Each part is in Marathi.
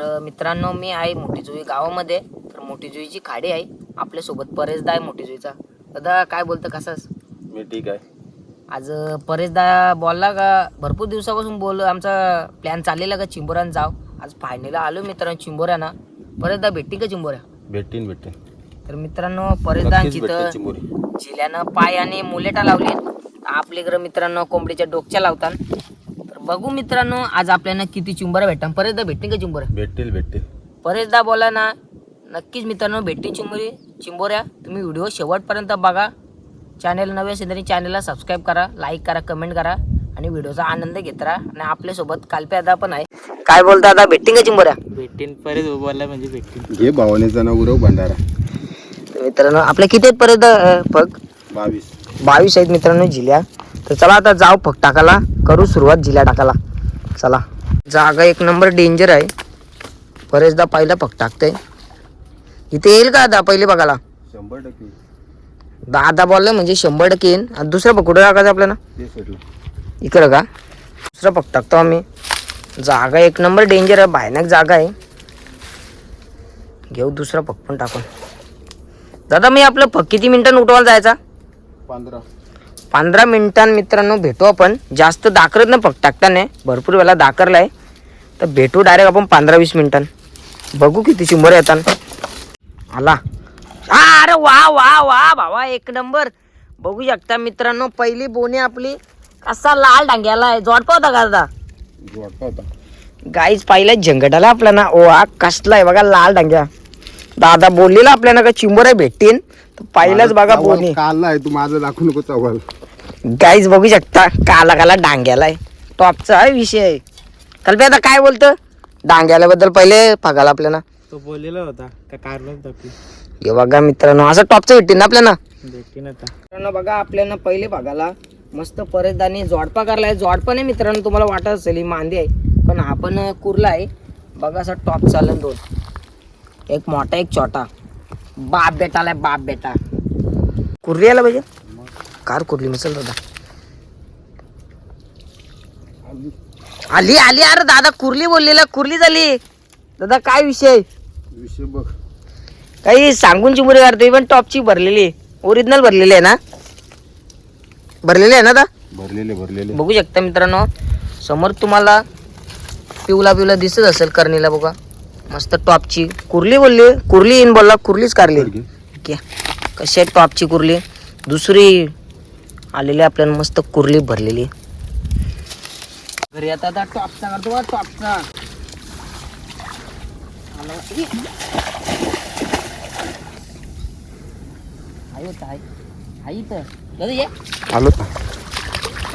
तर मित्रांनो मी आहे मोठी जुई गावामध्ये. तर मोठी जुईची खाडी आहे आपल्यासोबत परेशदा आहे मोठी जुईचा. दादा काय बोलतं कसास? मी ठीक आहे. आज परेशदा बोलला का भरपूर दिवसापासून बोल आमचा प्लॅन चाललेला का चिंबोऱ्यानं जाव. आज फायनली आलो मित्रांनो चिंबोऱ्याना. परेशदा भेटतील का चिंबोऱ्या? भेटतील. तर मित्रांनो परेशदांची तर जिल्ह्यानं पाय आणि मुलेटा लावली. आपल्याकडे मित्रांनो कोंबडीच्या डोकच्या लावतात. तर बघू मित्रांनो आज आपल्याला किती चिंबोऱ्या भेटतात. परेशदा भेटतील का चिंबोऱ्या? भेटतील. परेशदा बोला ना नक्कीच मित्रांनो भेटतील चिंबोऱ्या. तुम्ही व्हिडिओ शेवटपर्यंत बघा. चॅनल नवे असेल तरी चॅनलला सबस्क्राईब करा, लाईक करा, कमेंट करा आणि व्हिडिओचा आनंद घेत राहा. आणि आपल्यासोबत कालपे दादा पण आहे. काय बोलता दादा भेटतील का चिंबोऱ्या? भेटतील परत बोलला म्हणजे भेटतील. घे भावानेचा ना उरव भंडारा. तर मित्रांनो आपल्या किती आहेत परत पग? 22 आहेत मित्रांनो जिल्ह्या. तर चला आता जाऊ पग टाकायला, करू सुरुवात जिल्ह्या टाकायला. चला जागा एक नंबर डेंजर आहे. परेशदा पहिला पग टाकते. इथे येईल का दादा पहिले बघायला? 100% दादा बोललं म्हणजे 100% येईन. आणि दुसरा पग कुठं टाकायचं आपल्याला? इकडं का? दुसरा पग टाकतो आम्ही. जागा एक नंबर डेंजर आहे, भयानक जागा आहे. घेऊ दुसरा पग पण टाकून. दादा मी आपलं पग किती मिनिटांनी उठवायला जायचा? 15 मिनिटां मित्रांनो भेटू आपण. जास्त दाखरत ना पग टाकताना, भरपूर वेळा दाखरलाय. तर भेटू डायरेक्ट आपण 15-20 मिनिटां. बघू किती चिंबोऱ्या येतात. आला. अरे वा वा वा भावा एक नंबर. बघू शकता मित्रांनो पहिली बोनी आपली. कसा लाल डांग्याला आहे. जोडपा होता का दादा? गाईच पहिला झंगटाला आपला ना. ओ हा कसला आहे बघा लाल डांग्या. दादा बोललेला आपल्याला का चिंबोऱ्या भेटतील. तर पहिलाच बघा बोनी कालला आहे. तू माझं दाखवू नको चव्हाल. गाईज बघू शकता काला डांग्याला आहे. टॉपचा विषय आहे. कल्पे आता काय बोलतं डांग्याला बद्दल पहिले बघायला आपल्याला? तो बोललेला होता का कारलं टाकी. हे बघा मित्रांनो असं टॉपचं भेटतील ना आपल्याला? भेटतील आता मित्रांनो बघा आपल्याला पहिले बघायला मस्त परेशदानी जोडपा करलाय. जोडपा नाही मित्रांनो तुम्हाला वाटत असेल ही मांदी आहे, पण आपण कुर्ला आहे. बघा असा टॉप चालन दोन, एक मोठा एक छोटा. बाप बेटाला बाप बेटा. कुर्ली आला पाहिजे. कार कुर्ली मिसल दादा. आली अरे दादा कुर्ली बोललेला कुर्ली झाली. दादा काय विषय बघ. काही सांगून चिमुरी करतोय पण टॉपची भरलेली ओरिजिनल भरलेली आहे ना? भरलेली आहे ना दादा? भरलेले बघू शकता मित्रांनो समोर तुम्हाला पिवला दिसत असेल करणीला. बघा मस्त टॉपची कुर्ली बोलली. कुर्ली येईन बोलला कुर्लीच कारली. कशी आहे टॉपची कुर्ली. दुसरी आलेली आपल्याला मस्त कुर्ली भरलेली. घरी आता टॉपचा करतो बा टॉपचा. आलो का?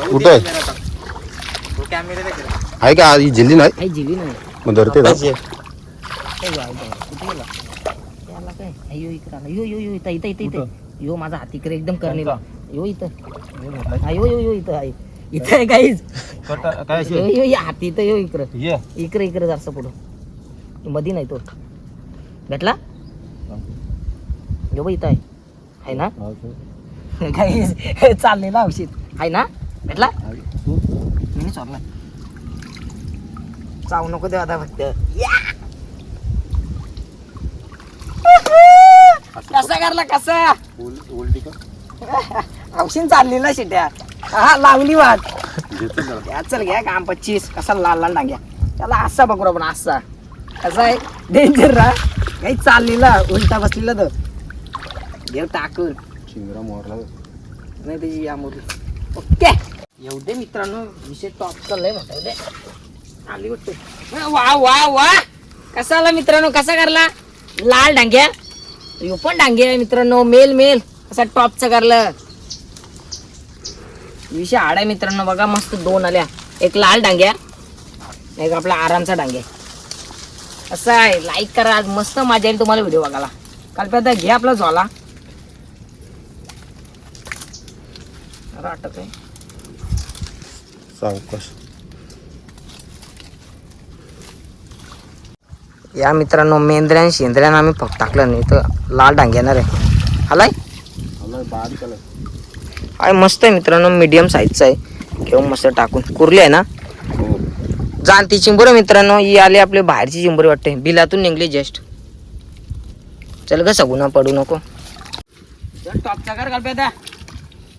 कुठे आहे? तो कॅमेरा आहे का? ही जिल्ली नाही काही जिली नाही. मग धरते ना. कुठे गेला त्याला काय? अयो इकडे आला. यो इथं यो माझा हात इकडे एकदम करणीला. यो इथं यो इथं आहे. इथं आहे काहीच यो हाती इथं यो इकडे जरासं पुढं मधी नाही तो भेटला. यो इथं आहे ना काही चाललेला औषध आहे ना? भेटला मी चोरला. चावू नको दे आता फक्त. कसा करला कसा औषध चाललेला शिट्या. हा लावली वाट. चल घ्या काम 25. कसा लाल डांग्या त्याला असा बघू आपण असा. कसा आहे डेंजर रा काही चाललेला उलटा बसलेला. तर घेऊ टाकून शिंगरा मोरला नाही त्याची या मोठी. ओके एवढे मित्रांनो विषय टॉप चाललाय मोठा. उद्या आली वाटते. वा वा वा कसा आला मित्रांनो. कसा करला लाल डांग्या. यो पण डांगे आहे मित्रांनो. मेल कसा टॉपचा करलं विषय हाड आहे मित्रांनो. बघा मस्त दोन आल्या. एक लाल डांग्या एक आपला आरामचा डांग्या. असं आहे. लाईक करा. आज मस्त मजा येईल तुम्हाला व्हिडिओ बघायला. काल आता घे आपला झोला. अटक आहे सावकाश. या मित्रांनो मेंद्र्यान शेंद्र्यान आम्ही फक्त टाकलं नाही तर लाल डांग येणार आहे. आलाय आहे मस्त आहे मित्रांनो. मीडियम साईजचा आहे. घेऊन मस्त टाकून कुर्ली आहे ना. जाणती चिंबोरे मित्रांनो, ही आली आपली बाहेरची चिंबोरी वाटते, बिलातून निघली जस्ट. चल ग सगुना पडू नको. टॉपचा कर घाल पेदा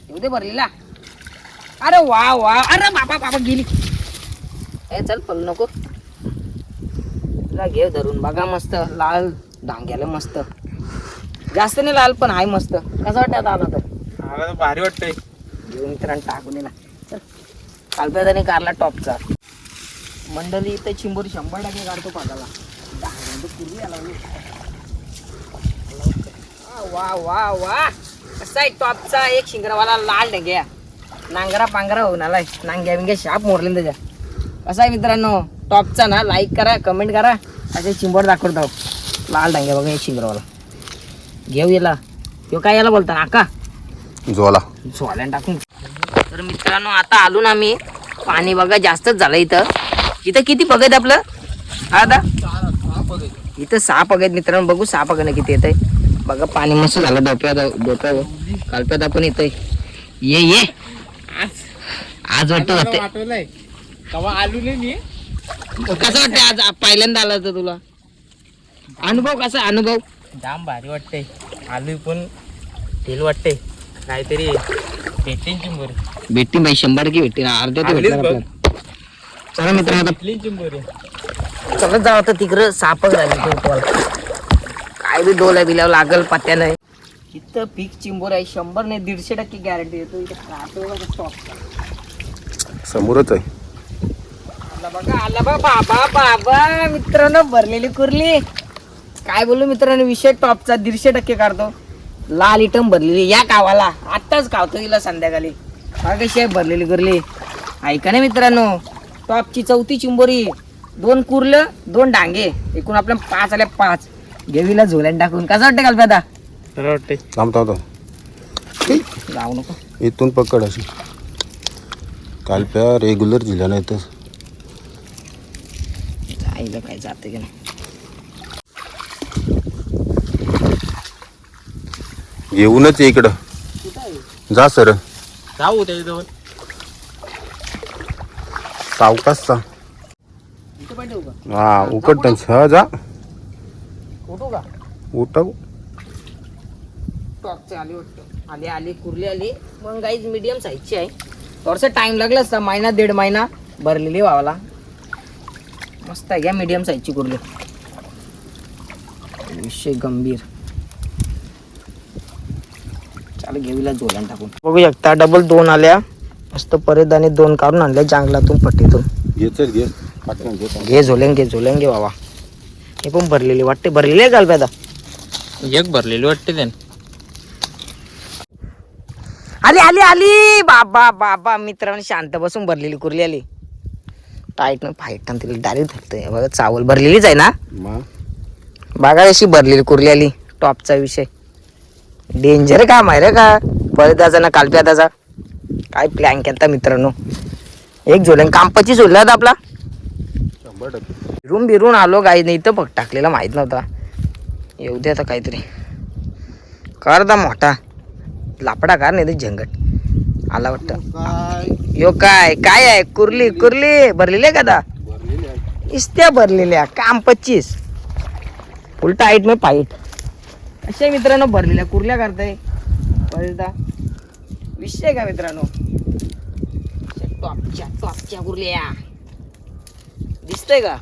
येऊ दे भरलेला. अरे वा वा, अरे बाबा बाबा गेली. ए चल पडू नको. घे धरून बघा, मस्त लाल डांग्याला, मस्त जास्त नाही लाल पण आहे मस्त. कसं वाटतं आला तर मला तर भारी वाटतंय. घेऊन मित्रांनो टाकून दिला. चल कालप्यादाने कारला टॉपचा. मंडळी इथं चिंबोरी 100% काढतो पागाला. वा वा वा, कसा आहे टॉपचा एक शिंगरावाला लाल ढग्या. नांगरा पांगरा होऊन आलाय, नांग्या बिंग्या शाप मोरले त्याच्या. कसा आहे मित्रांनो टॉपचा ना, लाईक करा, कमेंट करा. असे चिंबोर दाखवत आहो लाल डांग्या बघा, एक शिंगरावाला. घेऊ याला, किंवा काय याला बोलता नाका ज्वाला झोल्यान टाकून. तर मित्रांनो आता आलो ना आम्ही. पाणी बघा जास्तच झालं इथं. इथं किती पग आहेत आपलं आता? इथं 6 पग आहेत मित्रांनो. बघू 6 पगानं किती येत आहे बघा. पाणी मस्त झालं डोप्यावर. कालप्यात आपण येतोय. ये ये आज वाटतं होते. वाटवलंय कवा आलू नाही मी. कसं वाटतं आज पहिल्यांदा आला तर तुला? अनुभव कसा अनुभव? जाम भारी वाटतंय. आलू पण तेल वाटतंय. काहीतरी भेटेन चिंबोरी. भेटती बाई 100 भेटते. अर्ध्या ते भेटणार आपल्याला. चला मित्रांनो आता भेटली चिंबोरी. चलत जावं आता तिकडं. 6 पग झाली काय बी डोला बिलावं लागल पत्त्या नाही. इथं पीक चिंबोर आहे. 100 नाही 150% गॅरंटी देतो. इथं स्टॉक समोरच आहे. आला बा बाबा बाबा मित्रांनो, भरलेली कुर्ली. काय बोलू मित्रांनो, विषय टॉपचा 150% काढतो. लाल इटम भरलेली या कावाला. आत्ताच कावतो तिला संध्याकाळी. हा कशी आहे भरलेली कुर्ली. ऐका ना मित्रांनो, टॉपची 4थी चिंबोरी. 2 कुर्लं 2 डांगे, एकूण आपल्या 5 आल्या 5. घेवीला झोल्यान टाकून. कसं वाटतं काल आता? तर वाटतंय थांबतो जाऊ नको. इथून पकड अशी. कालप्या रेग्युलर जिल्हा नाही तर जायला काय जाते की नाही. येऊनच ये इकडं. जा सर जाऊ त्याच्याजवळ. सावकाशचा. इथं पण ठेवू का? हा उकड हा जा उठू का? उठाव. टॉपचे आली वाटतं. आली कुर्ली आली. मग गाईज मीडियम साईजची आहे. थोडंसं टाइम लागला असता, 1.5 महिना भरलेली व्हावाला. मस्त आहे घ्या मीडियम साईजची कुर्ली. विषय गंभीर. चाल घेऊला जोल्यान टाकून. बघू शकता डबल 2 आल्या. मस्त परेदाने 2 काढून आणल्या जंगलातून पट्टीतून. घे चल घे पाठवून घे. घे झोलेंगे बाबा. हे पण भरलेली वाटते. भरलेली आहे काल पैदा. एक भरलेली वाटते त्याने. आली बाबा बाबा मित्रांनो, शांत बसून भरलेली कुर्ली आली. टाईट न फाईट तिला डायरेक्ट धरतोय बघा. चावल भरलेलीच आहे ना बघा कशी भरलेली कुर्ली आली. टॉपचा विषय डेंजर काम आहे रे का बळदाचा ना कालप्यादाचा. काय प्लॅन केलता मित्रांनो. एक झोल्यान कांपाची झोलला आपला. 100% बिरून आलो गाई नाही तर पग टाकलेला माहित नव्हता. येऊ दे आता काहीतरी कर दा मोठा लापडा कर नाही तर झंगट आला वाटतं. यो काय काय आहे? कुर्ली भरलेली आहे का दा? इस्त्या भरलेल्या काम 25 फुल टाईट में फाईट. अशा मित्रांनो भरलेल्या कुर्ल्या करताय बरेचदा. विषय का मित्रांनो, टॉपच्या कुर्ल्या दिसतंय का?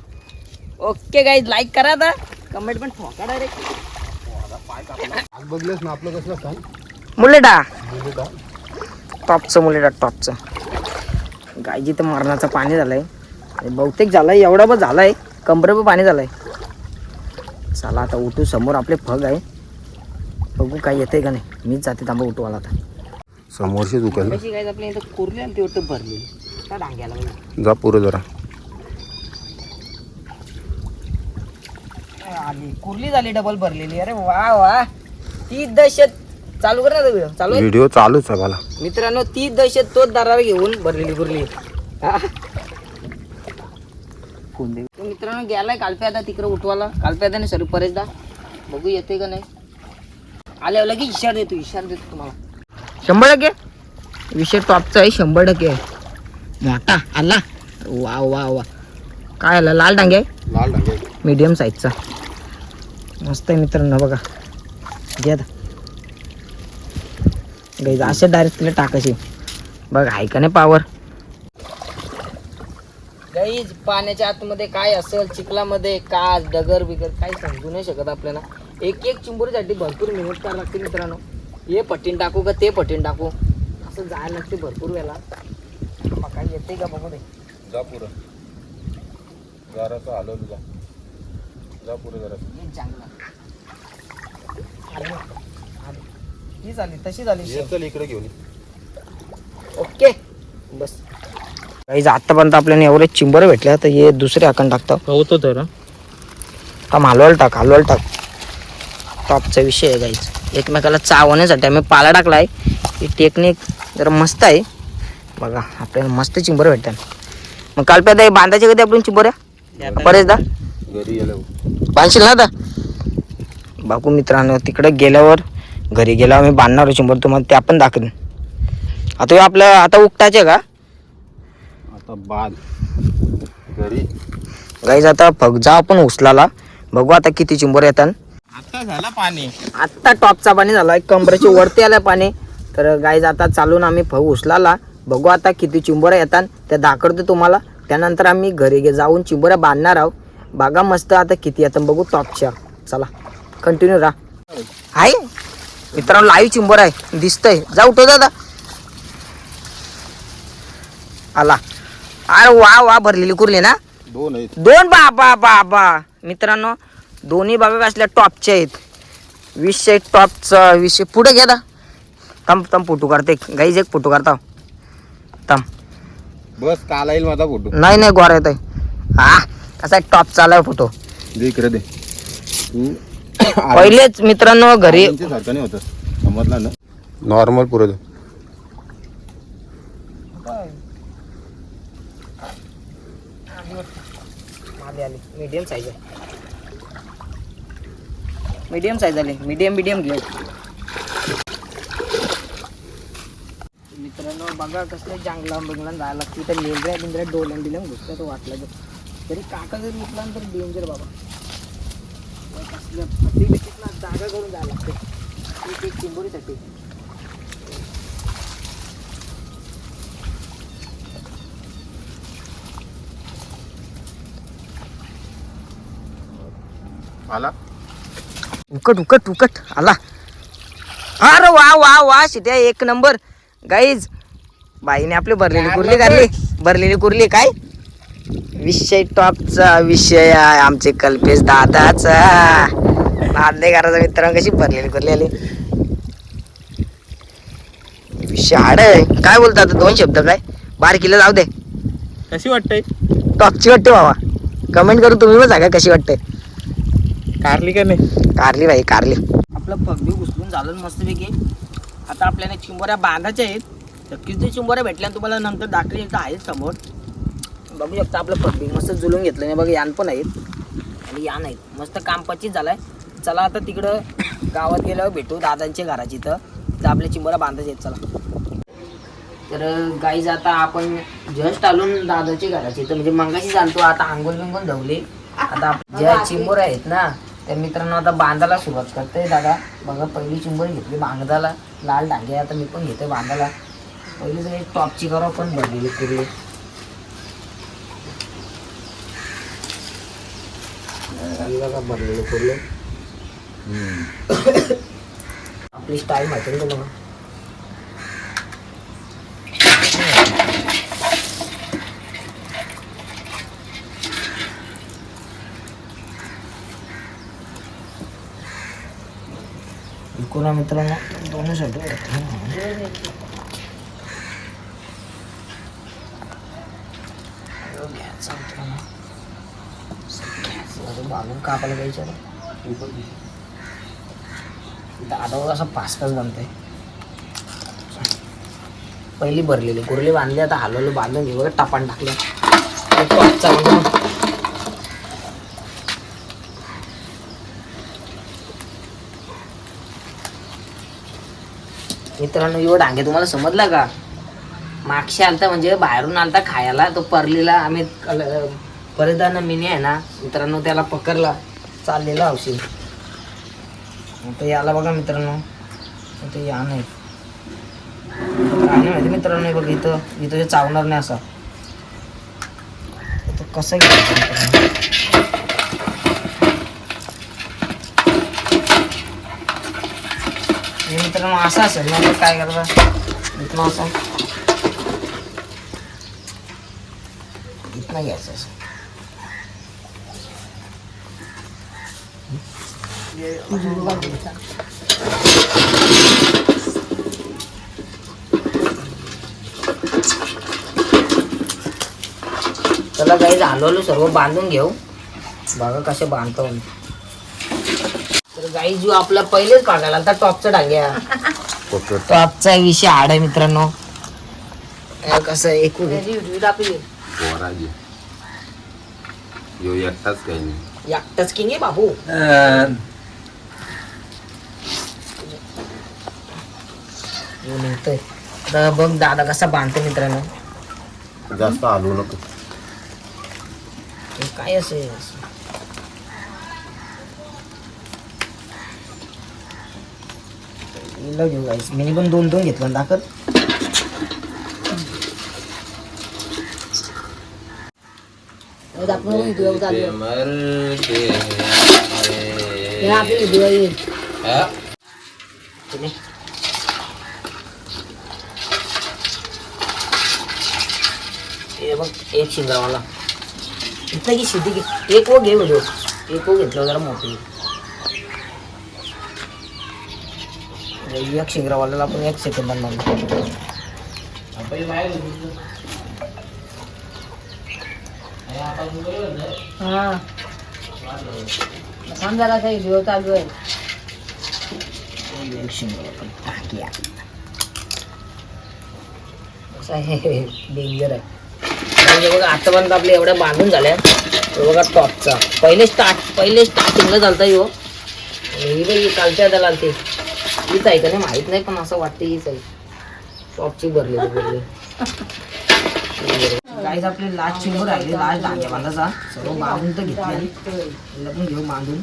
ओके गाईज लाईक करा आता, कमेंट पण ठोका डायरेक्ट. आज बघलेस ना आपलं कसलं सांग. मुलेटा टॉपचं टॉपचं गायची तर मरणाचं पाणी झालंय. आणि बहुतेक झालंय एवढा पण झालाय कंबरं पाणी झालंय. चला आता उठू. समोर आपले फग आहे. बघू काय येतंय का नाही. मीच जाते थांबा उठवाला आता. समोरची दुकान कशी काय आपल्या इथं कुर्ली आणि ती वाटतं भरलेली का डांग्याला जा पुरं जरा. आली कुर्ली झाली डबल भरलेली. अरे वा वा. ती दहशत चालू कर ना व्हिडिओ चालू आहे व्हिडिओ चालूच आहे मला मित्रांनो. ती दहशत तोच दाराला घेऊन भरलेली कुर्ली. मित्रांनो गेलाय कालप्या आता तिकडे उठवाला. कालप्या आता नाही सर परेशदा. बघू येते का नाही. आल्यावर लगेच इशारा देतो तुम्हाला. 100% विषय टॉपचा आहे. 100% मोठा आला. वा वा वा. काय आला लाल डांगे लाल डांगे मीडियम साईजचा मस्त आहे मित्रांनो बघा घ्या गाईज असे डायरेक्ट तिला टाकायचे बघ आहे का नाही पावर गाईज पाण्याच्या आतमध्ये काय असेल चिखलामध्ये काच डगर बिगर काही समजू नाही शकत आपल्याला एक एक चिंबोरीसाठी भरपूर मेहनत करावं लागते मित्रांनो हे पट्टीन टाकू का ते पट्टीन टाकू असं जायला लागते भरपूर वेळेला काय येते का बघू दे जा पुरं जरासं हलवलं जा पुरं जरासं चांगला ही झाली तशी झाली ये चल इकडे घेऊन ये. ओके बस काही आतापर्यंत आपल्याला एवढे चिंबर भेटले तर हे दुसरे आकण टाकतो होतो तर हलवायला टाक टॉपचा विषय आहे गाईच एकमेकाला चावण्यासाठी आम्ही पाला टाकलाय ही टेक्निक जरा मस्त आहे बघा आपल्याला मस्त चिंबर भेटतात मग काल पेदा बांधायचे कधी आपण चिंबऱ्या बरेचदा घरी गेल्यावर बांधशील ना आता बाकू मित्रांनो तिकडे गेल्यावर घरी गेल्यावर आम्ही बांधणार चिंबर तुम्हाला ते आपण दाखवेन आता हे आपलं आता उकटायचे का आता बाद घरी गाईज आता फगजा आपण उचलाला बघू आता किती चिंबर येतात आता झाला पाणी आत्ता टॉपचा पाणी झाला कमरेची वरती आलाय पाणी तर गाईज आता चालून आम्ही फग उचलाला बघू आता किती चिंबोऱ्या येतात त्या दाखवतो तुम्हाला त्यानंतर आम्ही घरी जाऊन चिंबोऱ्या बांधणार आहोत बघा मस्त आता किती येतात बघू टॉपच्या चला कंटिन्यू राहा आहे मित्रांनो लाईव्ह चिंबर आहे दिसतंय जा उठव दादा आला अरे वा वा भरलेली कुर्ली ना दोन आहेत दोन बाबा बाबा मित्रांनो दोन्ही बघा कसल्या टॉपचे आहेत 20 टॉपचा 20 पुढे घ्या दा थांब फोटो काढते गाईज एक फोटो काढता थांब बस काला येईल माझा फोटो नाही गोरा येत आहे हा कसा एक टॉप चालाय फोटो दे इकडे दे तू पहिलेच मित्रांनो घरी सारखं नाही होतं समजला ना नॉर्मल पुरं दे मीडियम साईज आहे मीडियम साईज आली मीडियम घेऊ मित्रांनो बघा कसले जांगला बंगला जायला लागते तर लेंद्र्या डोल्यान दिल्या घुसल्या तो वाटला तरी काका जर उठला तर डेंजर बाबा कसल्या फटीला जागा करून जायला लागते एक चिंबोरीसाठी आला उकट आला अरे वा शिट्या एक नंबर गाईज बाईने आपली भरलेली कुर्ली काय विषय टॉपचा विषय आहे आमचे कल्पेश दादाचा नांदे घराचा मित्रांनो कशी भरलेली कुर्ली आली विषय हाड आहे काय बोलतात आता दोन शब्द काय बारकीला जाऊ दे कशी वाटतंय टॉपची वाटते बाबा कमेंट करून तुम्ही पण सांगा कशी वाटते कारली का नाही कारली बाई कारली आपलं पगडी उचलून झालं मस्तपैकी आता आपल्याला चिंबोऱ्या बांधायच्या आहेत तर किती चिंबोऱ्या भेटल्या तुम्हाला नंतर दाखले इथं आहेत समोर बघू शकता आपलं पगडी मस्त जुलून घेतलं नाही बघा यान पण आहेत आणि यान आहेत मस्त कामपाचीच झालाय चला आता तिकडं गावात गेल्यावर भेटू दादांच्या घराची तर आपल्या चिंबोऱ्या बांधायच्या आहेत चला तर गाईज आता आपण जस्ट आलून दादाच्या घराची तर म्हणजे मंगाशी जाणतो आता आंघोळ बिंगोल धवले आता ज्या चिंबोऱ्या आहेत ना त्या मित्रांनो आता बांधायला सुरुवात करते दादा बघा पहिली चिंबोरी घेतली बांधायला लाल डांगे आता मी पण घेतोय बांधायला पहिली जर एक टॉपची करा पण भरलेली पूर्वी बघा भरलेली पूर्वी आपली स्टाईल माहिती ना तुला कोणा मित्रांनो दोन्ही साठी बागून कापायला घ्यायचं दादा असं पाच बनतंय पहिली भरलेली कुर्ली बांधली आता हलवलं बांधून घे बघा टापान टाकलं मित्रांनो एवढं डांगे तुम्हाला समजला का मागशी आलता म्हणजे बाहेरून आलता खायला तो परलीला आम्ही बरेचदा मिनी आहे ना मित्रांनो त्याला पकडला चाललेला औषध. आता याला बघा मित्रांनो इथं या नाही काय नाही माहिती मित्रांनो. हे बघ इथं इथं चावणार नाही असा. आता कसं घ्यायचं मित्रांनो. हे मित्रांनो असं असेल ना काय करता इथनं असं इथनं घ्यायचं असं. चला काही झालो सर्व बांधून घेऊ. बघा कसे बांधतो. तर गाई जो आपला पहिलेच बघायला आता टॉपचा डांग्या टॉपचा विषय हाड आहे मित्रांनो. कसं एकूण एकटाच काही नाही. एकटाच किंग आहे बाबू. निघतोय आता बघ दादा कसा बांधतो मित्रांनो. जास्त हलवू नको. हे काय असेल घेऊ गाईस. मी पण 2-2 घेतलं दाखल. हे बघ एक शिंगरावाला इथं की शेती घे. एक वो घे व्हिडिओ. एक वो घेतलं जरा मोठी. एक शिंगरावाल्याला आपण 1 सेकंदात मारलो. हा समजायला काही व्हिडिओ चालू आहे. एक शिंगरावाला असं आहे डेंजर आहे. बघा आतापर्यंत आपल्या एवढ्या बांधून झाल्या. बघा टॉपचा पहिले स्टार्टिंगला चालता येऊ. ही बघ कालच्या त्याला ते हीच आहे का नाही माहित नाही पण असं वाटतं हीच आहे. टॉपची भरलेली काहीच आपले लास्ट चिंबर राहिले. लास्ट डांग्या बांधाचा सर्व बांधून तर घेतले. तिला पण घेऊ बांधून.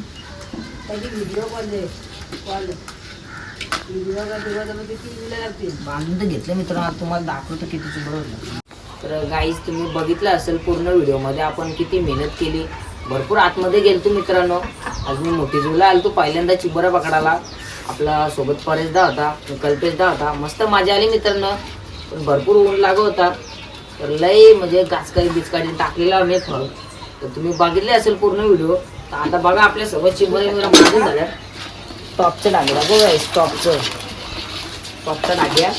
बांधून तर घेतले मित्रांनो. तुम्हाला दाखवतो किती चिंबर होतं. तर गाईज तुम्ही बघितलं असेल पूर्ण व्हिडिओमध्ये आपण किती मेहनत केली. भरपूर आतमध्ये गेलतो मित्रांनो. आज मी मोठी झुला आलतो पहिल्यांदा चिंबोऱ्या पकडायला. आपला सोबत परेशदा होता कल्पेशदा होता. मस्त मजा आली मित्रांनो. पण भरपूर ऊन लागत होता. तर लय म्हणजे गाचकाळी बिचकाळी टाकलेला मी फळ. तर तुम्ही बघितले असेल पूर्ण व्हिडिओ. तर आता बघा आपल्या सोबत चिंबोऱ्या बांधून झाल्या. टॉपचं डाग्या बघा गाईस. टॉपचा डाग्या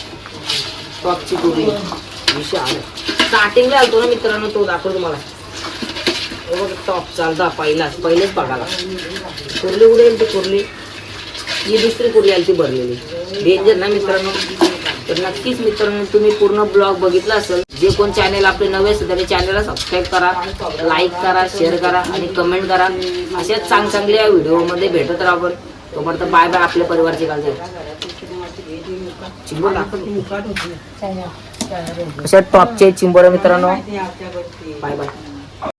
टॉपची गोळी विशाल स्टार्टिंगला आलतो ना मित्रांनो. तो दाखवतो तुम्हाला. टॉप चालता पहिलेच बघायला. कुर्ली उडे येईल ती कुर्ली. ही दुसरी कुर्ली आली ती भरलेली डेंजर ना मित्रांनो. तर नक्कीच मित्रांनो तुम्ही पूर्ण ब्लॉग बघितला असेल. जे कोण चॅनल आपले नवे असेल त्याने चॅनलला सबस्क्राईब करा, लाईक करा, शेअर करा आणि कमेंट करा. अशाच चांगल्या व्हिडिओमध्ये भेटत राहा आपण. तोपर्यंत बाय बाय. आपल्या परिवारची काळजी. चिंबोर दाखवतो. अशा टॉपचे चिंबोऱ्या मित्रांनो. Bye bye.